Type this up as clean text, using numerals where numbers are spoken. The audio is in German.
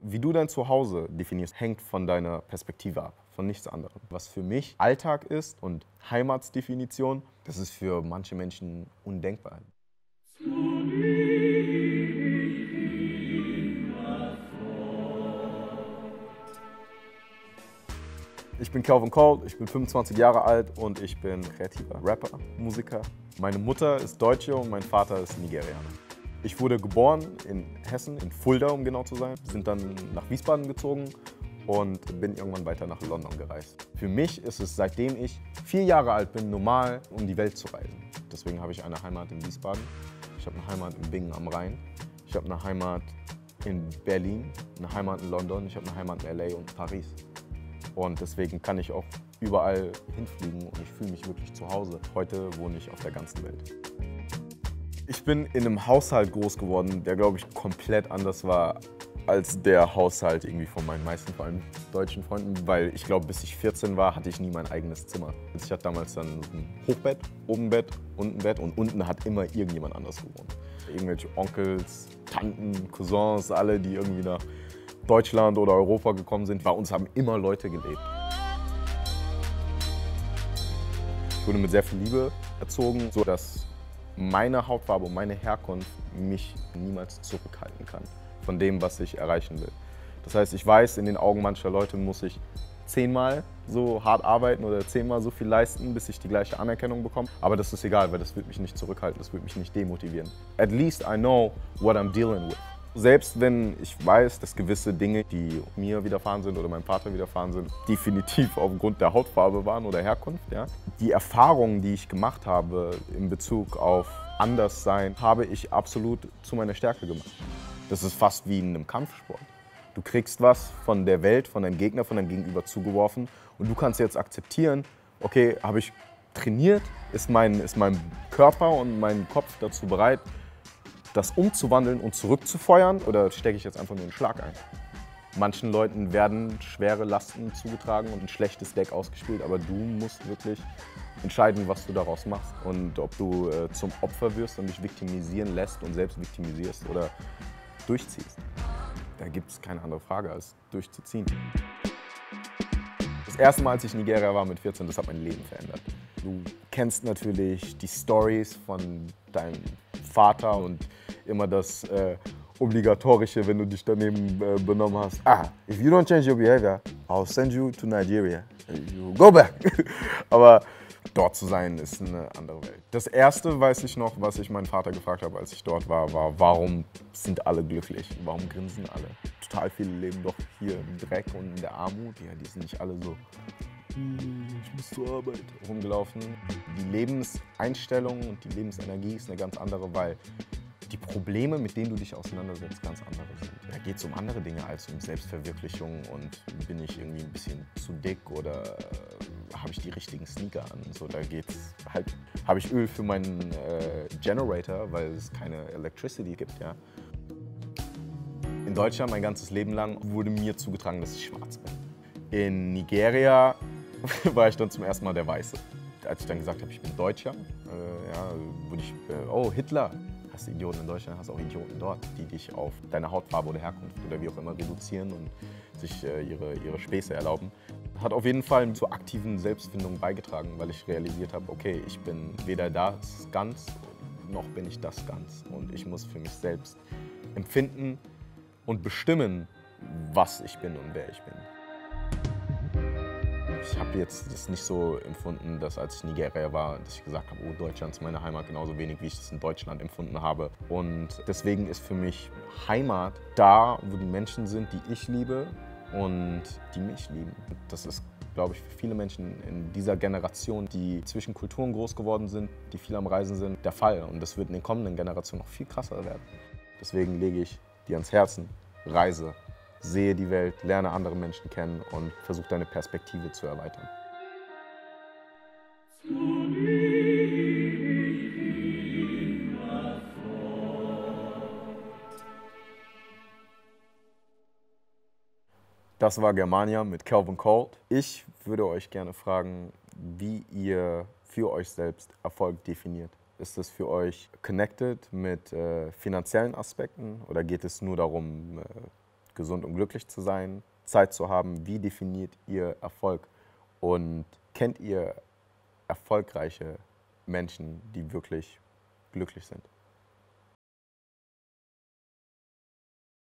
Wie du dein Zuhause definierst, hängt von deiner Perspektive ab, von nichts anderem. Was für mich Alltag ist und Heimatsdefinition, das ist für manche Menschen undenkbar. Ich bin Calvin Colt, ich bin 25 Jahre alt und ich bin kreativer Rapper, Musiker. Meine Mutter ist Deutsche und mein Vater ist Nigerianer. Ich wurde geboren in Hessen, in Fulda, um genau zu sein. Sind dann nach Wiesbaden gezogen und bin irgendwann weiter nach London gereist. Für mich ist es, seitdem ich 4 Jahre alt bin, normal, um die Welt zu reisen. Deswegen habe ich eine Heimat in Wiesbaden, ich habe eine Heimat in Bingen am Rhein, ich habe eine Heimat in Berlin, eine Heimat in London, ich habe eine Heimat in LA und Paris. Und deswegen kann ich auch überall hinfliegen und ich fühle mich wirklich zu Hause. Heute wohne ich auf der ganzen Welt. Ich bin in einem Haushalt groß geworden, der, glaube ich, komplett anders war als der Haushalt irgendwie von meinen meisten, vor allem deutschen Freunden, weil ich glaube, bis ich 14 war, hatte ich nie mein eigenes Zimmer. Ich hatte damals dann ein Hochbett, oben Bett, unten Bett und unten hat immer irgendjemand anders gewohnt. Irgendwelche Onkels, Tanten, Cousins, alle, die irgendwie nach Deutschland oder Europa gekommen sind. Bei uns haben immer Leute gelebt. Ich wurde mit sehr viel Liebe erzogen, sodass meine Hautfarbe und meine Herkunft mich niemals zurückhalten kann von dem, was ich erreichen will. Das heißt, ich weiß, in den Augen mancher Leute muss ich 10-mal so hart arbeiten oder 10-mal so viel leisten, bis ich die gleiche Anerkennung bekomme. Aber das ist egal, weil das wird mich nicht zurückhalten, das wird mich nicht demotivieren. At least I know what I'm dealing with. Selbst wenn ich weiß, dass gewisse Dinge, die mir widerfahren sind oder meinem Vater widerfahren sind, definitiv aufgrund der Hautfarbe waren oder Herkunft, ja, die Erfahrungen, die ich gemacht habe in Bezug auf Anderssein, habe ich absolut zu meiner Stärke gemacht. Das ist fast wie in einem Kampfsport. Du kriegst was von der Welt, von deinem Gegner, von deinem Gegenüber zugeworfen und du kannst jetzt akzeptieren, okay, habe ich trainiert, ist mein Körper und mein Kopf dazu bereit, das umzuwandeln und zurückzufeuern oder stecke ich jetzt einfach nur einen Schlag ein? Manchen Leuten werden schwere Lasten zugetragen und ein schlechtes Deck ausgespielt, aber du musst wirklich entscheiden, was du daraus machst und ob du zum Opfer wirst und dich viktimisieren lässt und selbst viktimisierst oder durchziehst. Da gibt es keine andere Frage, als durchzuziehen. Das erste Mal, als ich in Nigeria war mit 14, das hat mein Leben verändert. Du kennst natürlich die Stories von deinem Vater und immer das Obligatorische, wenn du dich daneben benommen hast. If you don't change your behavior, I'll send you to Nigeria. You go back. Aber dort zu sein, ist eine andere Welt. Das Erste, weiß ich noch, was ich meinen Vater gefragt habe, als ich dort war, warum sind alle glücklich? Warum grinsen alle? Total viele leben doch hier im Dreck und in der Armut. Ja, die sind nicht alle so, ich muss zur Arbeit, rumgelaufen. Die Lebenseinstellung und die Lebensenergie ist eine ganz andere, weil die Probleme, mit denen du dich auseinandersetzt, ganz andere sind. Da geht es um andere Dinge als um Selbstverwirklichung und bin ich irgendwie ein bisschen zu dick oder habe ich die richtigen Sneaker an. So, da geht's halt, habe ich Öl für meinen Generator, weil es keine Electricity gibt, ja. In Deutschland mein ganzes Leben lang wurde mir zugetragen, dass ich schwarz bin. In Nigeria war ich dann zum ersten Mal der Weiße. Als ich dann gesagt habe, ich bin Deutscher, wurde ich, oh Hitler. Hast Idioten in Deutschland, hast auch Idioten dort, die dich auf deine Hautfarbe oder Herkunft oder wie auch immer reduzieren und sich ihre Späße erlauben. Hat auf jeden Fall zur aktiven Selbstfindung beigetragen, weil ich realisiert habe, okay, ich bin weder das Ganz, noch bin ich das Ganz. Und ich muss für mich selbst empfinden und bestimmen, was ich bin und wer ich bin. Ich habe jetzt das nicht so empfunden, dass als ich in Nigeria war, dass ich gesagt habe, oh, Deutschland ist meine Heimat, genauso wenig wie ich das in Deutschland empfunden habe. Und deswegen ist für mich Heimat da, wo die Menschen sind, die ich liebe und die mich lieben. Das ist, glaube ich, für viele Menschen in dieser Generation, die zwischen Kulturen groß geworden sind, die viel am Reisen sind, der Fall. Und das wird in den kommenden Generationen noch viel krasser werden. Deswegen lege ich dir ans Herzen, reise. Sehe die Welt, lerne andere Menschen kennen und versuche deine Perspektive zu erweitern. Das war Germania mit Calvin Colt. Ich würde euch gerne fragen, wie ihr für euch selbst Erfolg definiert. Ist es für euch connected mit finanziellen Aspekten oder geht es nur darum, gesund und glücklich zu sein, Zeit zu haben. Wie definiert ihr Erfolg? Und kennt ihr erfolgreiche Menschen, die wirklich glücklich sind?